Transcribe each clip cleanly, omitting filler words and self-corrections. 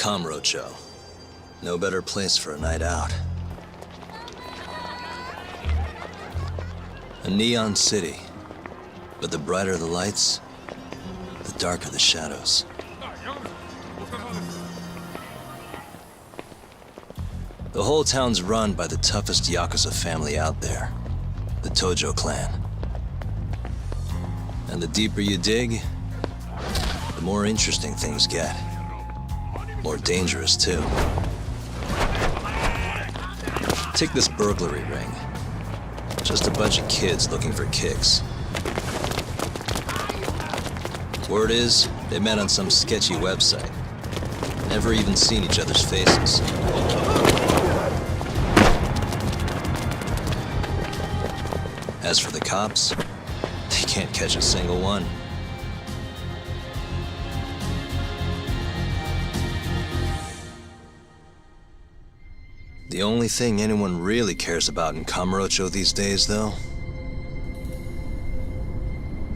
Kamurocho. No better place for a night out. A neon city. But the brighter the lights, the darker the shadows. The whole town's run by the toughest Yakuza family out there, the Tojo clan. And the deeper you dig, the more interesting things get. More dangerous, too. Take this burglary ring. Just a bunch of kids looking for kicks. Word is, they met on some sketchy website. Never even seen each other's faces. As for the cops, they can't catch a single one. The only thing anyone really cares about in Kamurocho these days, though,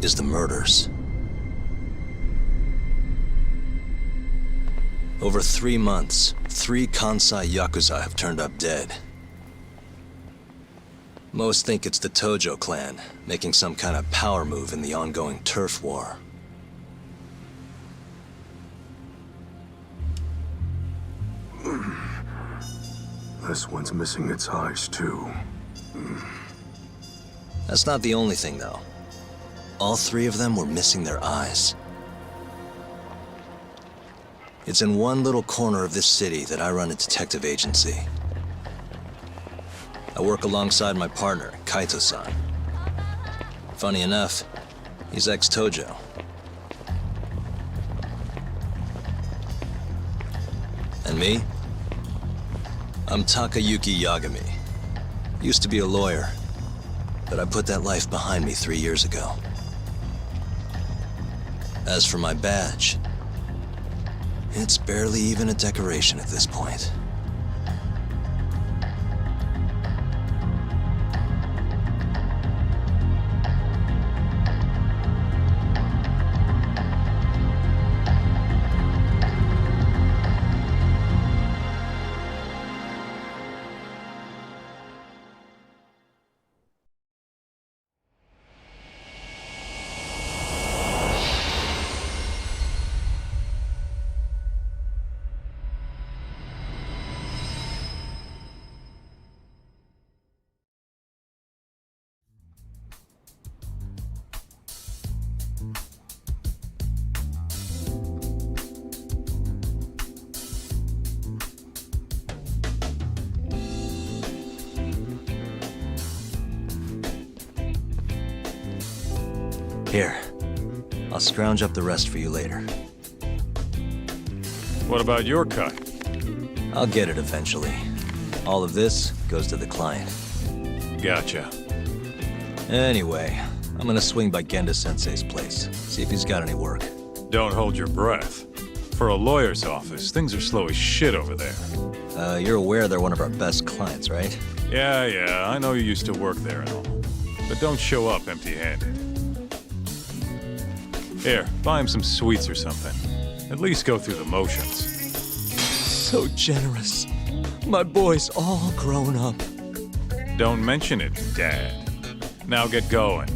is the murders. Over 3 months, 3 Kansai Yakuza have turned up dead. Most think it's the Tojo clan, making some kind of power move in the ongoing turf war. This one's missing its eyes, too. That's not the only thing, though. All 3 of them were missing their eyes. It's in one little corner of this city that I run a detective agency. I work alongside my partner, Kaito-san. Funny enough, he's ex-Tojo. And me? I'm Takayuki Yagami. Used to be a lawyer, but I put that life behind me 3 years ago. As for my badge, it's barely even a decoration at this point. Here, I'll scrounge up the rest for you later. What about your cut? I'll get it eventually. All of this goes to the client. Gotcha. Anyway, I'm gonna swing by Genda-sensei's place, see if he's got any work. Don't hold your breath. For a lawyer's office, things are slow as shit over there. You're aware they're one of our best clients, right? Yeah, I know you used to work there and all. But don't show up empty-handed. Here, buy him some sweets or something. At least go through the motions. So generous. My boy's all grown up. Don't mention it, Dad. Now get going.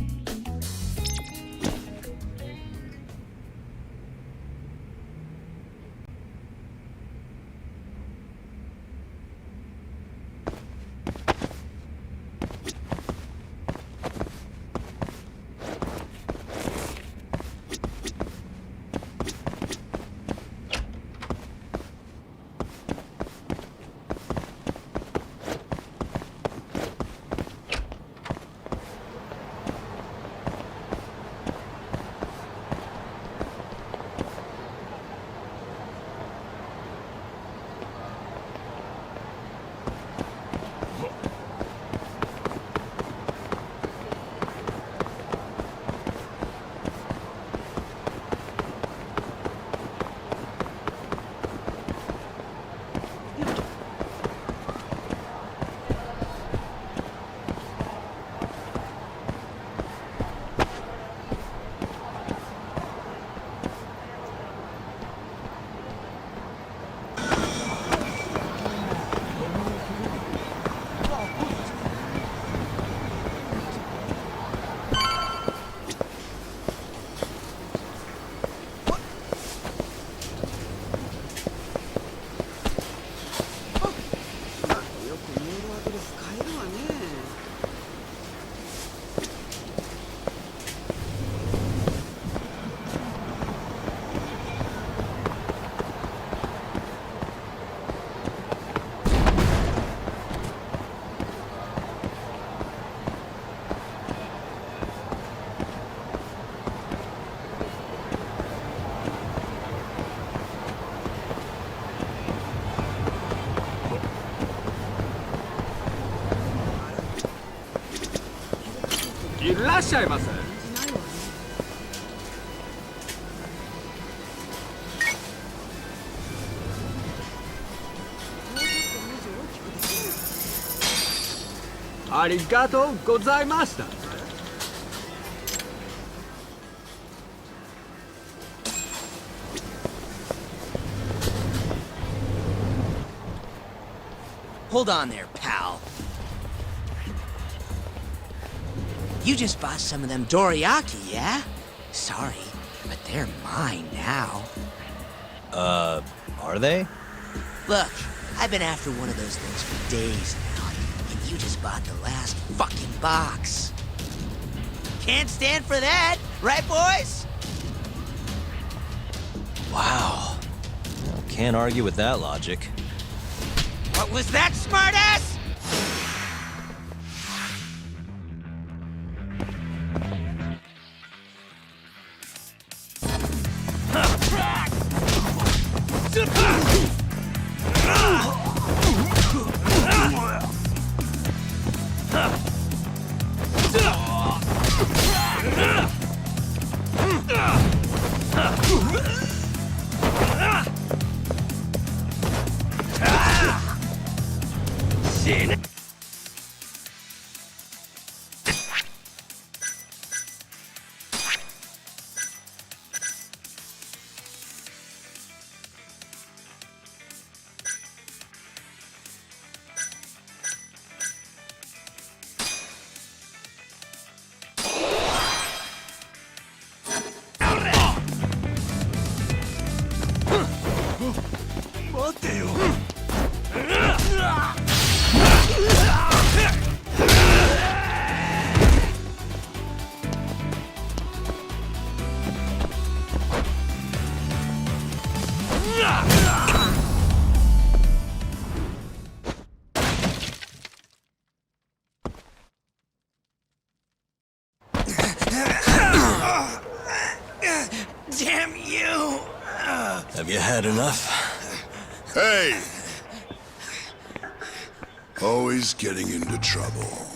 いらっしゃいませ。ありがとうございました。Hold on there, pal. You just bought some of them dorayaki, yeah? Sorry, but they're mine now. Are they? Look, I've been after one of those things for days now, and you just bought the last fucking box. Can't stand for that, right, boys? Wow. Can't argue with that logic. What was that, smartass? Damn you! Have you had enough? Hey! Always getting into trouble.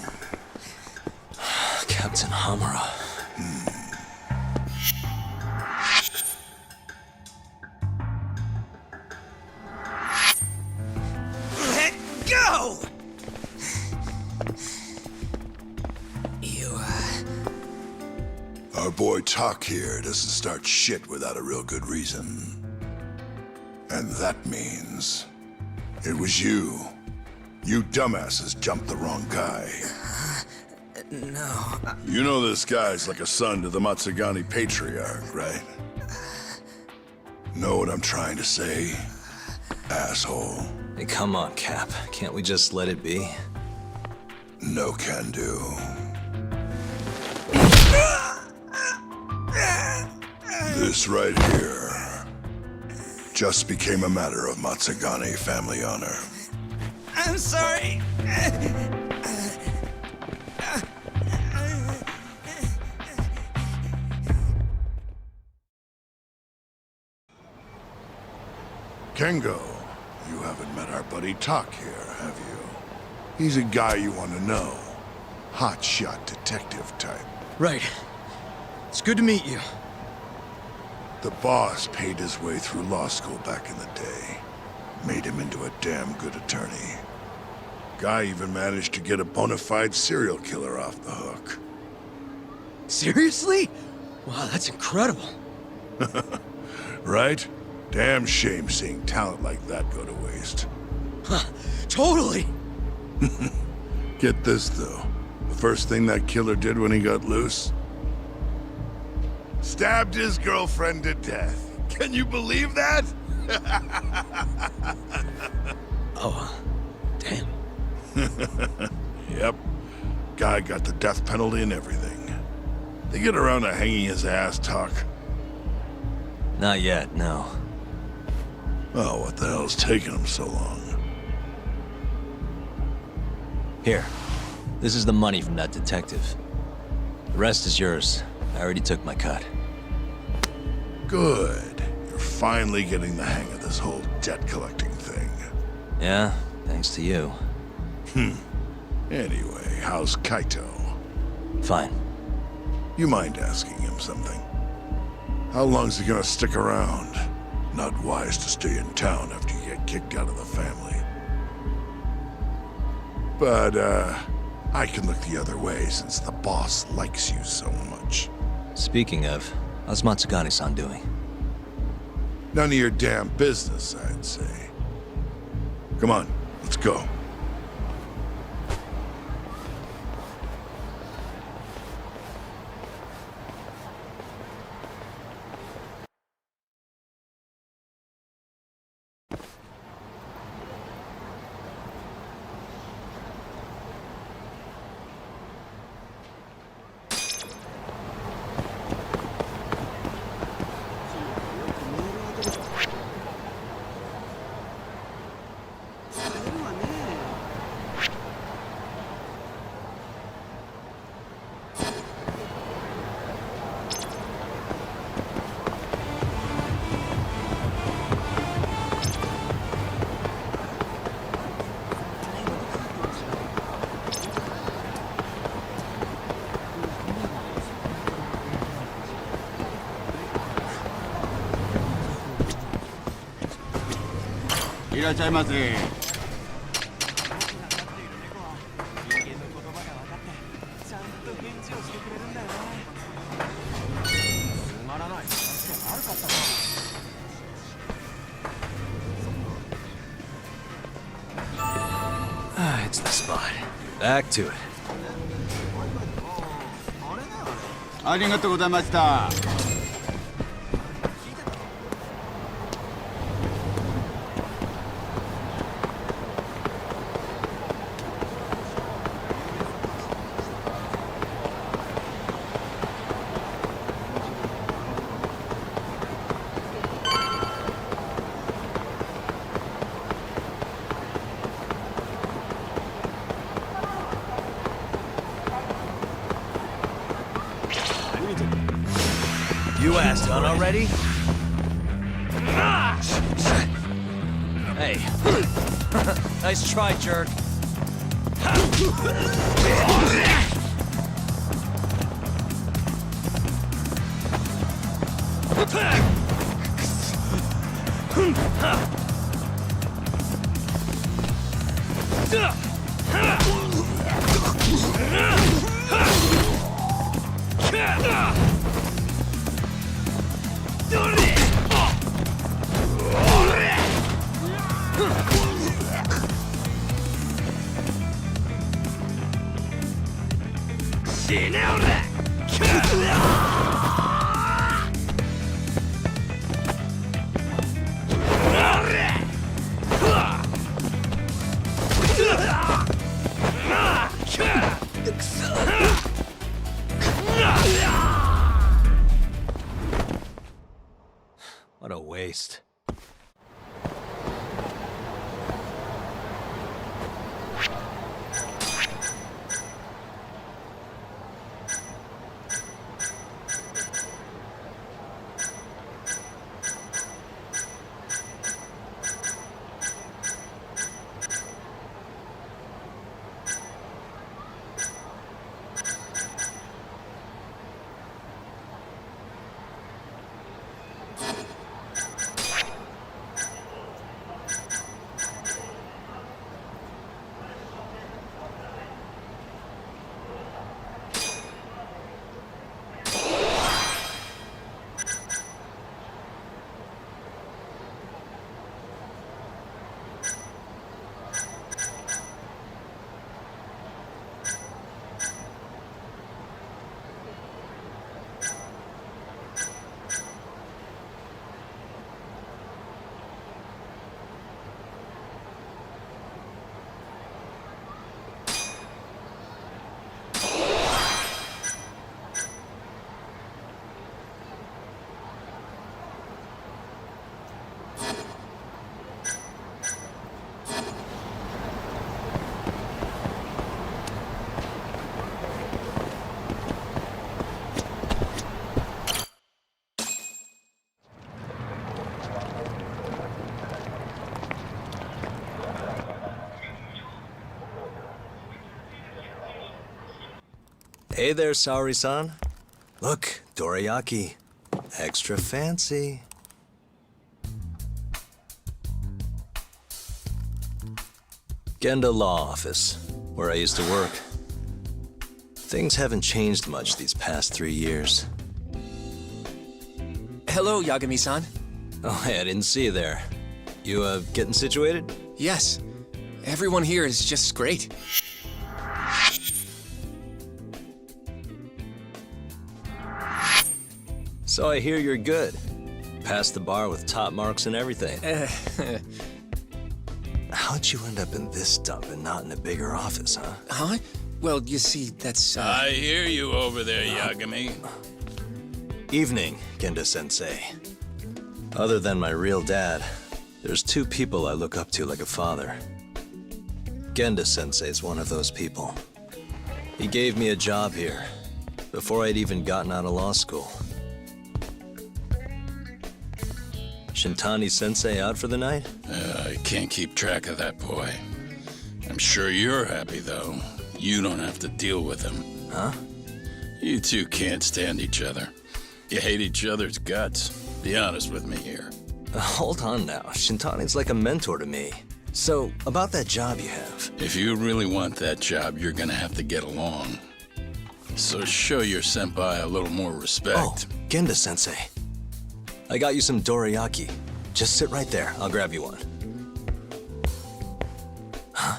Captain Hamura. Let go! You, Our boy Talk here doesn't start shit without a real good reason. And that means it was you. You dumbasses jumped the wrong guy. No. You know this guy's like a son to the Matsugani patriarch, right? Know what I'm trying to say? Asshole. Hey, come on, Cap. Can't we just let it be? No can do. This right here just became a matter of Matsugani family honor. I'm sorry. Kengo, you haven't met our buddy Talk here, have you? He's a guy you want to know. Hotshot detective type. Right. It's good to meet you. The boss paid his way through law school back in the day. Made him into a damn good attorney. Guy even managed to get a bona fide serial killer off the hook. Seriously? Wow, that's incredible. Right? Damn shame seeing talent like that go to waste. Huh, totally. Get this, though. The first thing that killer did when he got loose? Stabbed his girlfriend to death. Can you believe that? Oh, damn. Yep. Guy got the death penalty and everything. They get around to hanging his ass, Talk. Not yet, no. Oh, what the hell's taking him so long? Here. This is the money from that detective. The rest is yours. I already took my cut. Good. You're finally getting the hang of this whole debt-collecting thing. Yeah? Thanks to you. Anyway, how's Kaito? Fine. You mind asking him something? How long's he gonna stick around? Not wise to stay in town after you get kicked out of the family. But, I can look the other way since the boss likes you so much. Speaking of, how's Matsugane-san doing? None of your damn business, I'd say. Come on, let's go. It's the spot. Back to it. ありがとうございました。You asked done already? Hey. Nice try, jerk. What a waste. Hey there, Saori-san. Look, dorayaki. Extra fancy. Genda Law Office, where I used to work. Things haven't changed much these past 3 years. Hello, Yagami-san. Oh, hey, I didn't see you there. You, getting situated? Yes, everyone here is just great. So I hear you're good. Passed the bar with top marks and everything. How'd you end up in this dump and not in a bigger office, huh? Huh? Well, you see, that's, I hear you over there, Yagami. Evening, Genda-sensei. Other than my real dad, there's 2 people I look up to like a father. Genda-sensei's one of those people. He gave me a job here, before I'd even gotten out of law school. Shintani-sensei out for the night? I can't keep track of that boy. I'm sure you're happy, though. You don't have to deal with him. Huh? You two can't stand each other. You hate each other's guts. Be honest with me here. Hold on now. Shintani's like a mentor to me. So, about that job you have. If you really want that job, you're gonna have to get along. So show your senpai a little more respect. Oh, Genda-sensei. I got you some dorayaki. Just sit right there. I'll grab you one. Huh?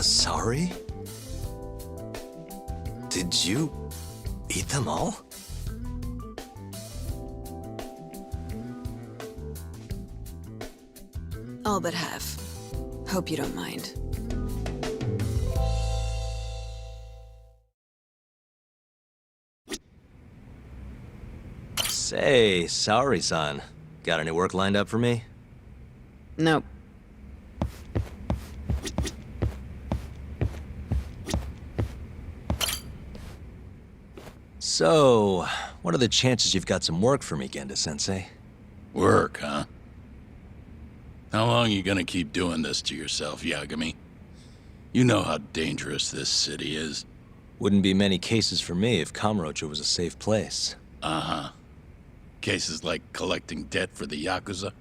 Sorry? Did you eat them all? All but half. Hope you don't mind. Say, sorry-san. Got any work lined up for me? Nope. So, what are the chances you've got some work for me, Genda-sensei? Work, huh? How long you gonna keep doing this to yourself, Yagami? You know how dangerous this city is. Wouldn't be many cases for me if Kamurocho was a safe place. Uh-huh. Cases like collecting debt for the Yakuza?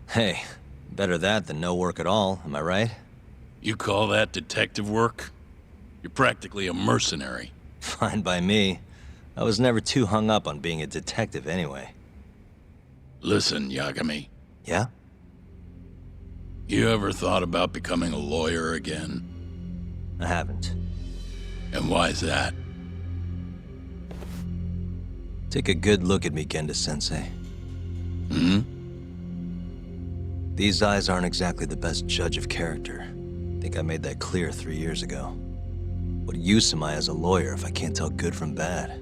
Hey, better that than no work at all, am I right? You call that detective work? You're practically a mercenary. Fine by me. I was never too hung up on being a detective anyway. Listen, Yagami. Yeah? You ever thought about becoming a lawyer again? I haven't. And why's that? Take a good look at me, Genda-sensei. Hmm? These eyes aren't exactly the best judge of character. Think I made that clear 3 years ago. What use am I as a lawyer if I can't tell good from bad?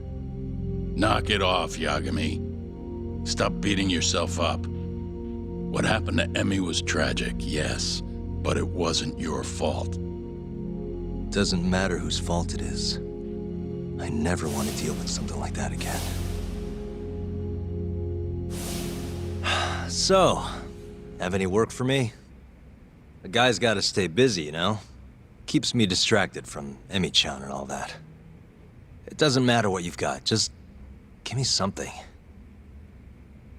Knock it off, Yagami. Stop beating yourself up. What happened to Emmy was tragic, yes, but it wasn't your fault. Doesn't matter whose fault it is. I never want to deal with something like that again. So, have any work for me? A guy's gotta stay busy, you know? Keeps me distracted from Emmy-chan and all that. It doesn't matter what you've got, just give me something.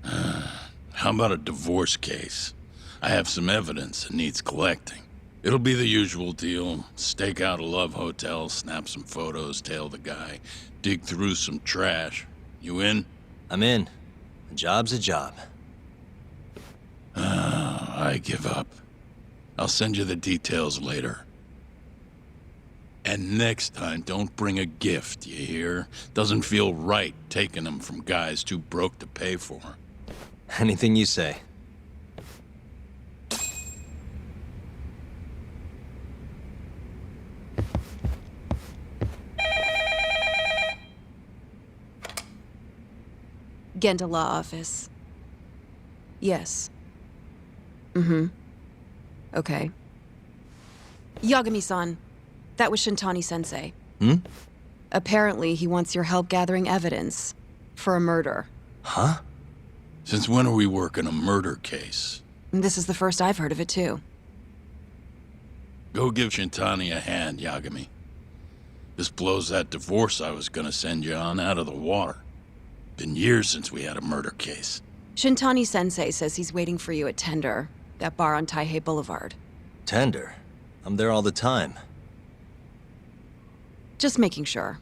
How about a divorce case? I have some evidence that needs collecting. It'll be the usual deal. Stake out a love hotel, snap some photos, tail the guy, dig through some trash. You in? I'm in. A job's a job. I give up. I'll send you the details later. And next time, don't bring a gift, you hear? Doesn't feel right taking them from guys too broke to pay for. Anything you say. Genda Law Office. Yes. Mm-hmm. Okay. Yagami-san, that was Shintani-sensei. Hmm? Apparently, he wants your help gathering evidence for a murder. Huh? Since when are we working a murder case? This is the first I've heard of it, too. Go give Shintani a hand, Yagami. This blows that divorce I was gonna send you on out of the water. Been years since we had a murder case. Shintani-sensei says he's waiting for you at Tender, that bar on Taihei Boulevard. Tender? I'm there all the time. Just making sure.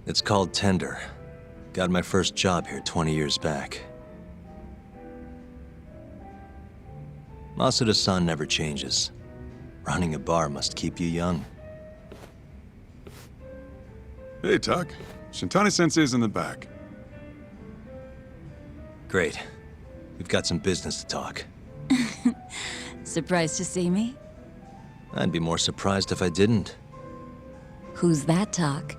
It's called Tender. Got my first job here 20 years back. Masuda-san never changes. Running a bar must keep you young. Hey, Tuck. Shintani-sensei's in the back. Great. We've got some business to talk. Surprised to see me? I'd be more surprised if I didn't. Who's that, Talk?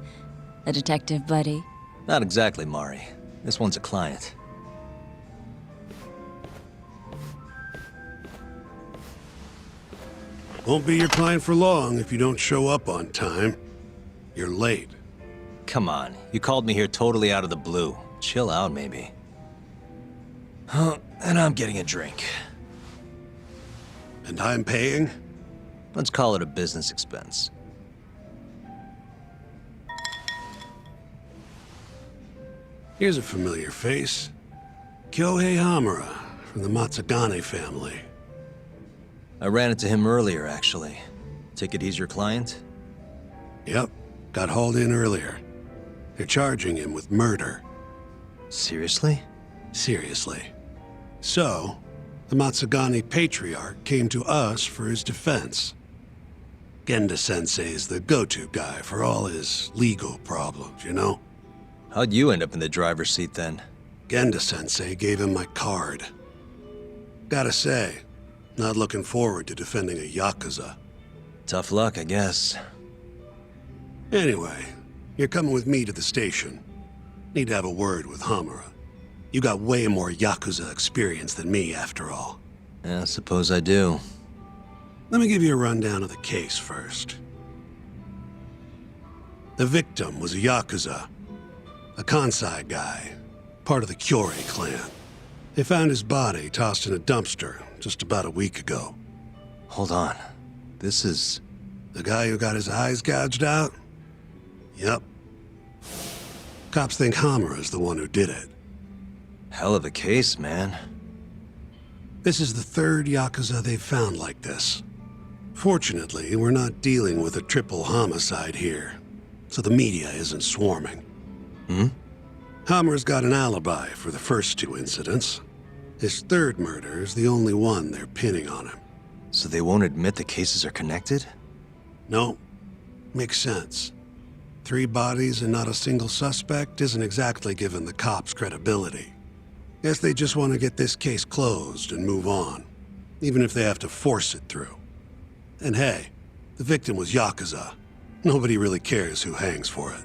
A detective buddy? Not exactly, Mari. This one's a client. Won't be your client for long if you don't show up on time. You're late. Come on, you called me here totally out of the blue. Chill out, maybe. Huh, and I'm getting a drink. And I'm paying? Let's call it a business expense. Here's a familiar face. Kyohei Hamura, from the Matsugane family. I ran into him earlier, actually. Take it he's your client? Yep, got hauled in earlier. They're charging him with murder. Seriously? Seriously. So, the Matsugane patriarch came to us for his defense. Genda-sensei is the go-to guy for all his legal problems, you know? How'd you end up in the driver's seat then? Genda-sensei gave him my card. Gotta say, not looking forward to defending a Yakuza. Tough luck, I guess. Anyway, you're coming with me to the station. Need to have a word with Hamura. You got way more Yakuza experience than me, after all. Yeah, suppose I do. Let me give you a rundown of the case first. The victim was a Yakuza. A Kansai guy, part of the Kyorei clan. They found his body tossed in a dumpster just about a week ago. Hold on. This is... The guy who got his eyes gouged out? Yep. Cops think Hamura's the one who did it. Hell of a case, man. This is the third Yakuza they've found like this. Fortunately, we're not dealing with a triple homicide here, so the media isn't swarming. Hammer's got an alibi for the first two incidents. His third murder is the only one they're pinning on him. So they won't admit the cases are connected? No. Makes sense. 3 bodies and not a single suspect isn't exactly giving the cops credibility. Guess they just want to get this case closed and move on, even if they have to force it through. And hey, the victim was Yakuza. Nobody really cares who hangs for it.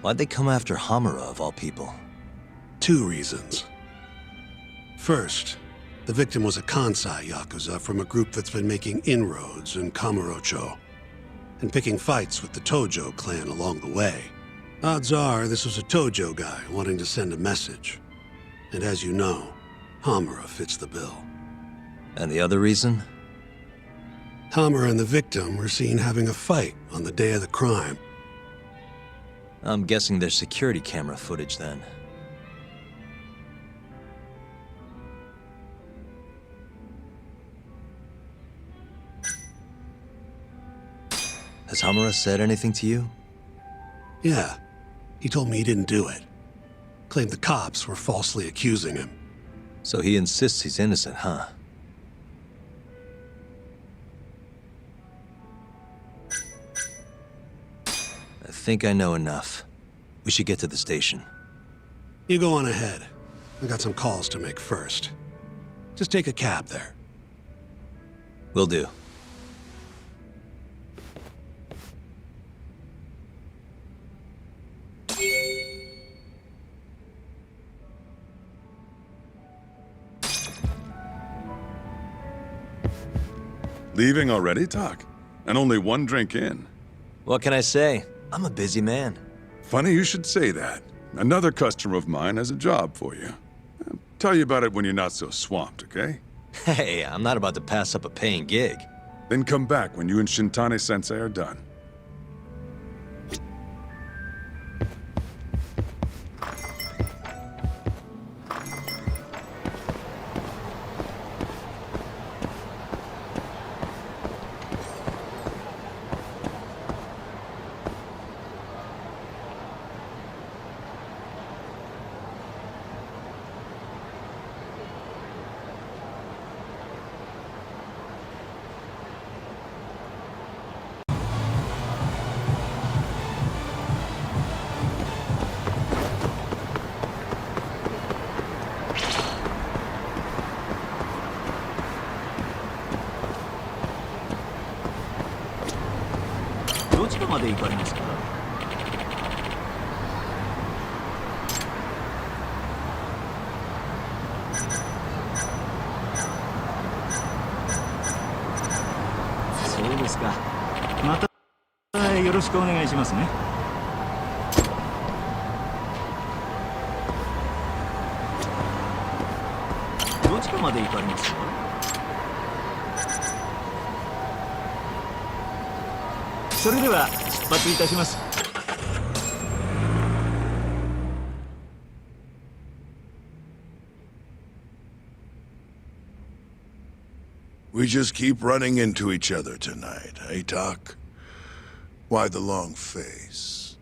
Why'd they come after Hamura, of all people? 2 reasons. First, the victim was a Kansai Yakuza from a group that's been making inroads in Kamurocho, and picking fights with the Tojo clan along the way. Odds are this was a Tojo guy wanting to send a message. And as you know, Hamura fits the bill. And the other reason? Hamura and the victim were seen having a fight on the day of the crime. I'm guessing there's security camera footage then. Has Hamura said anything to you? Yeah, he told me he didn't do it. Claimed the cops were falsely accusing him. So he insists he's innocent, huh? I think I know enough. We should get to the station. You go on ahead. I got some calls to make first. Just take a cab there. Will do. Leaving already, Tak? And only 1 drink in. What can I say? I'm a busy man. Funny you should say that. Another customer of mine has a job for you. I'll tell you about it when you're not so swamped, okay? Hey, I'm not about to pass up a paying gig. Then come back when you and Shintani-sensei are done. We just keep running into each other tonight, eh, Tak? Why the long face?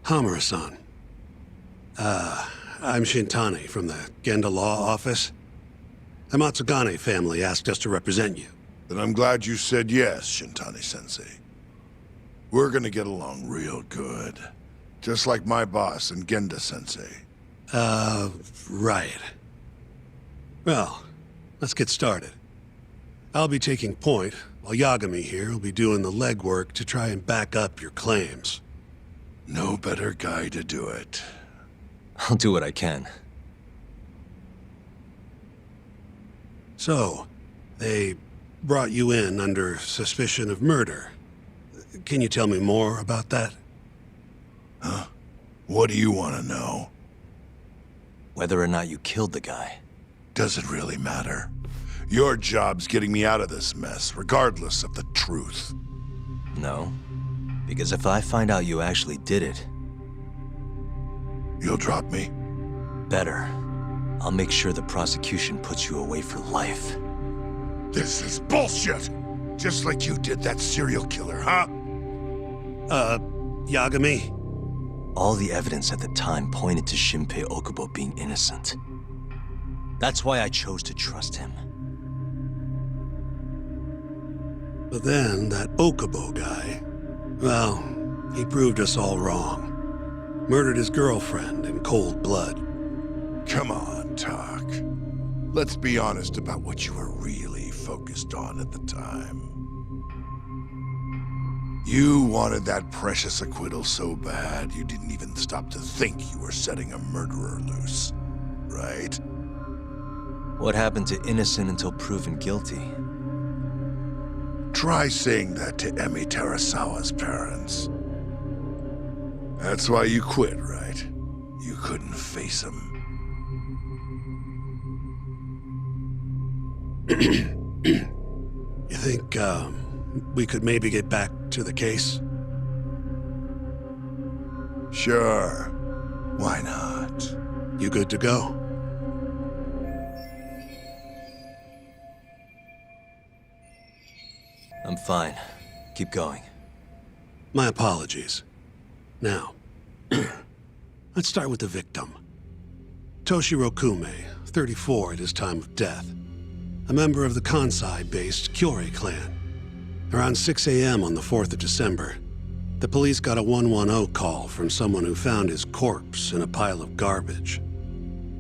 Hamura-san. I'm Shintani from the Genda Law Office. The Matsugane family asked us to represent you. Then I'm glad you said yes, Shintani-sensei. We're gonna get along real good. Just like my boss and Genda-sensei. Right. Well, let's get started. I'll be taking point, while Yagami here will be doing the legwork to try and back up your claims. No better guy to do it. I'll do what I can. So, they brought you in under suspicion of murder. Can you tell me more about that? Huh? What do you want to know? Whether or not you killed the guy. Does it really matter? Your job's getting me out of this mess, regardless of the truth. No. Because if I find out you actually did it... You'll drop me? Better. I'll make sure the prosecution puts you away for life. This is bullshit! Just like you did that serial killer, huh? Yagami? All the evidence at the time pointed to Shinpei Okubo being innocent. That's why I chose to trust him. But then, that Okubo guy, well, he proved us all wrong. Murdered his girlfriend in cold blood. Come on, Tak. Let's be honest about what you were really focused on at the time. You wanted that precious acquittal so bad, you didn't even stop to think you were setting a murderer loose, right? What happened to innocent until proven guilty? Try saying that to Emi Terasawa's parents. That's why you quit, right? You couldn't face him. You think, we could maybe get back to the case? Sure. Why not? You good to go? I'm fine. Keep going. My apologies. Now, let's start with the victim. Toshiro Kume, 34 at his time of death. A member of the Kansai-based Kyorei clan. Around 6 a.m. on the 4th of December, the police got a 110 call from someone who found his corpse in a pile of garbage.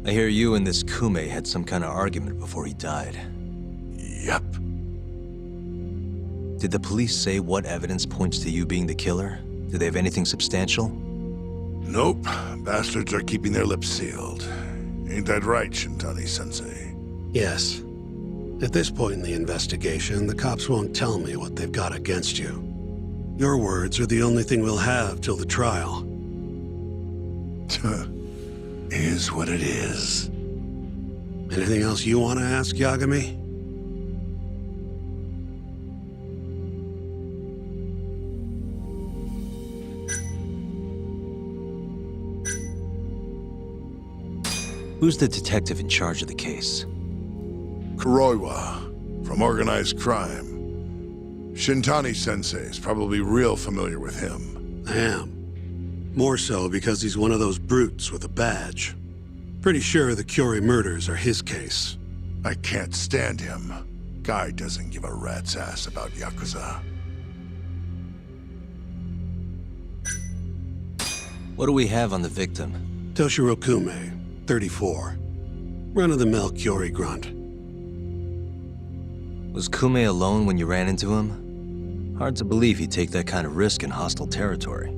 I hear you and this Kume had some kind of argument before he died. Yep. Did the police say what evidence points to you being the killer? Do they have anything substantial? Nope. Bastards are keeping their lips sealed. Ain't that right, Shintani-sensei? Yes. At this point in the investigation, the cops won't tell me what they've got against you. Your words are the only thing we'll have till the trial. Is what it is. Anything else you want to ask, Yagami? Who's the detective in charge of the case? Kuroiwa, from organized crime. Shintani-sensei is probably real familiar with him. I am. More so because he's one of those brutes with a badge. Pretty sure the Kyorei murders are his case. I can't stand him. Guy doesn't give a rat's ass about Yakuza. What do we have on the victim? Toshiro Kume, 34. Run-of-the-mill Kyorei grunt. Was Kume alone when you ran into him? Hard to believe he'd take that kind of risk in hostile territory.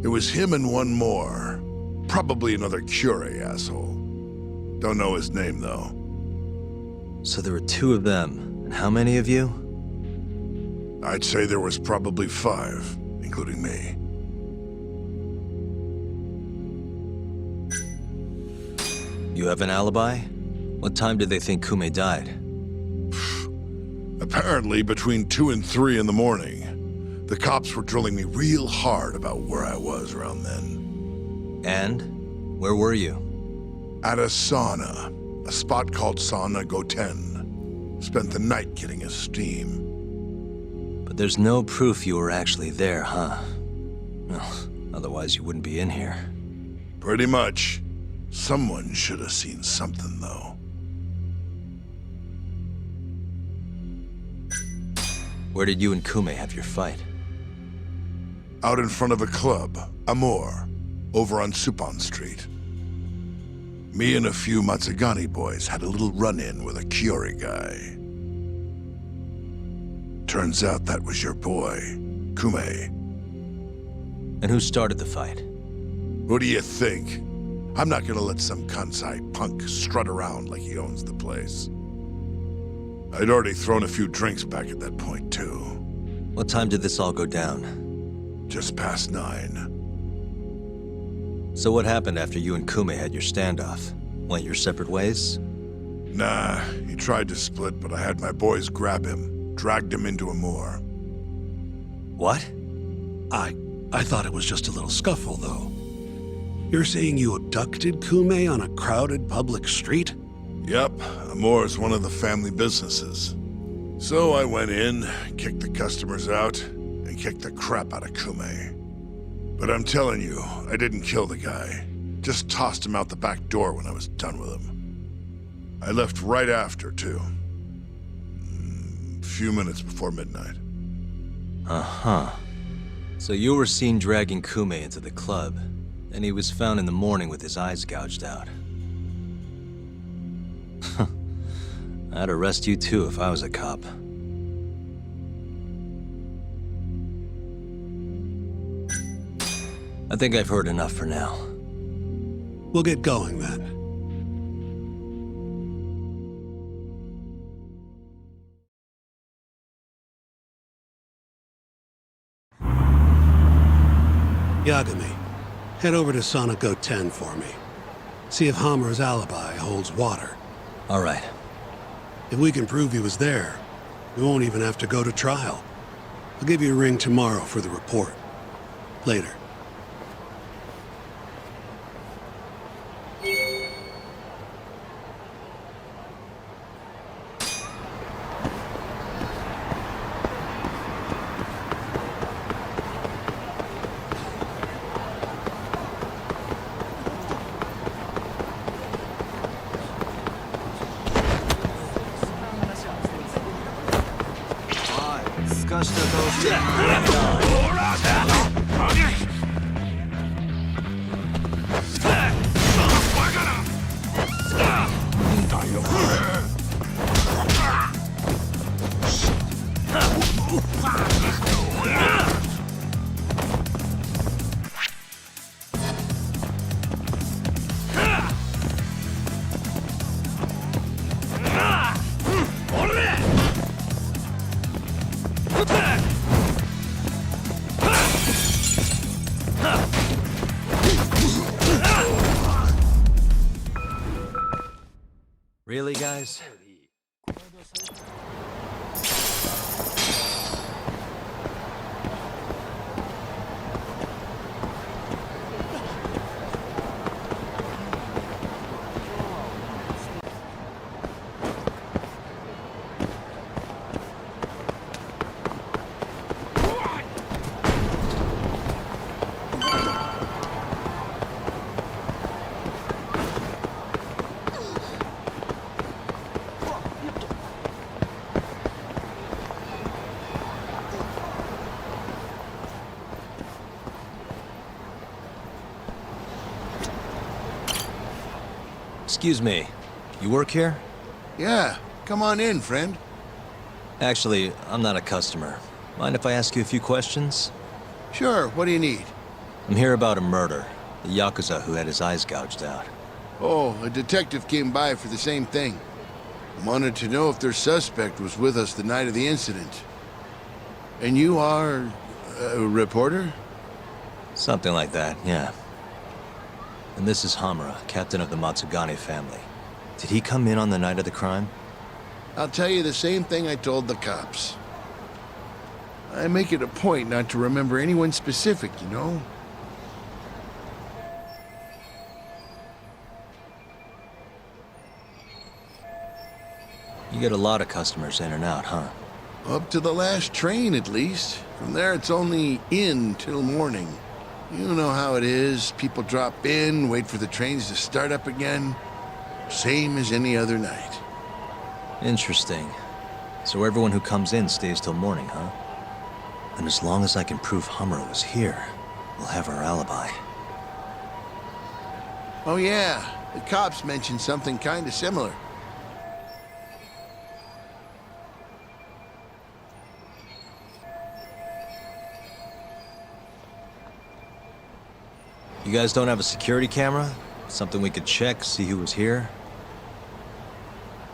It was him and one more. Probably another Kyorei asshole. Don't know his name, though. So there were two of them. And how many of you? I'd say there was probably 5, including me. You have an alibi? What time did they think Kume died? Apparently between 2 and 3 in the morning. The cops were drilling me real hard about where I was around then. And? Where were you? At a sauna. A spot called Sauna Goten. Spent the night getting a steam. But there's no proof you were actually there, huh? Well, otherwise you wouldn't be in here. Pretty much. Someone should have seen something, though. Where did you and Kume have your fight? Out in front of a club, Amor, over on Supon Street. Me and a few Matsugani boys had a little run-in with a Kyorei guy. Turns out that was your boy, Kume. And who started the fight? What do you think? I'm not gonna let some Kansai punk strut around like he owns the place. I'd already thrown a few drinks back at that point, too. What time did this all go down? Just past 9. So what happened after you and Kume had your standoff? Went your separate ways? Nah, he tried to split, but I had my boys grab him, dragged him into a moor. What? I thought it was just a little scuffle, though. You're saying you abducted Kume on a crowded public street? Yep, Amor's one of the family businesses. So I went in, kicked the customers out, and kicked the crap out of Kume. But I'm telling you, I didn't kill the guy. Just tossed him out the back door when I was done with him. I left right after, too. A few minutes before midnight. Uh-huh. So you were seen dragging Kume into the club, and he was found in the morning with his eyes gouged out. I'd arrest you too if I was a cop. I think I've heard enough for now. We'll get going then. Yagami, head over to Sonico 10 for me. See if Hammer's alibi holds water. All right. If we can prove he was there, we won't even have to go to trial. I'll give you a ring tomorrow for the report. Later. Really, guys? Excuse me, you work here? Yeah, come on in, friend. Actually, I'm not a customer. Mind if I ask you a few questions? Sure, what do you need? I'm here about a murder. The Yakuza who had his eyes gouged out. Oh, a detective came by for the same thing. Wanted to know if their suspect was with us the night of the incident. And you are a reporter? Something like that, yeah. And this is Hamura, captain of the Matsugane family. Did he come in on the night of the crime? I'll tell you the same thing I told the cops. I make it a point not to remember anyone specific, you know? You get a lot of customers in and out, huh? Up to the last train, at least. From there, it's only in till morning. You know how it is. People drop in, wait for the trains to start up again. Same as any other night. Interesting. So everyone who comes in stays till morning, huh? And as long as I can prove Hamura was here, we'll have our alibi. Oh yeah, the cops mentioned something kind of similar. You guys don't have a security camera? Something we could check, see who was here?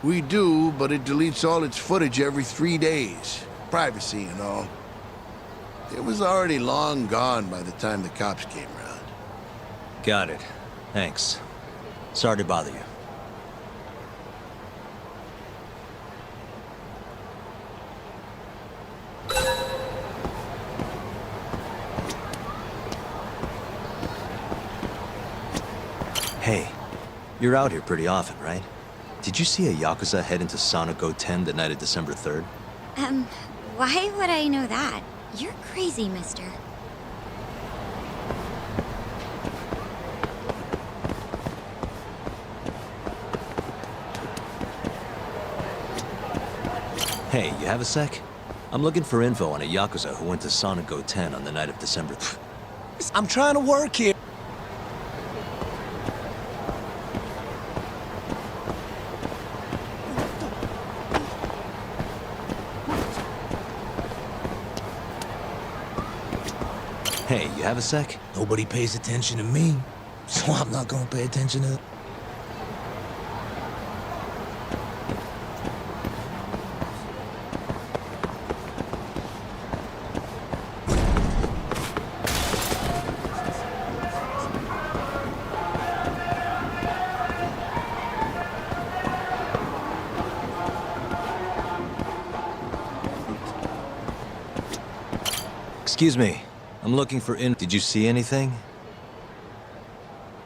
We do, but it deletes all its footage every 3 days. Privacy and all. It was already long gone by the time the cops came around. Got it. Thanks. Sorry to bother you. Hey, you're out here pretty often, right? Did you see a Yakuza head into Sonico 10 the night of December 3rd? Why would I know that? You're crazy, mister. Hey, you have a sec? I'm looking for info on a Yakuza who went to Sonico 10 on the night of December 3rd. I'm trying to work here. Hey, you have a sec? Nobody pays attention to me, so I'm not gonna pay attention to... Excuse me. I'm looking for Did you see anything?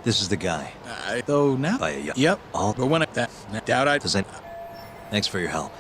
This is the guy. Though now? By a Yep. All. But when I doubt I... Does Thanks for your help.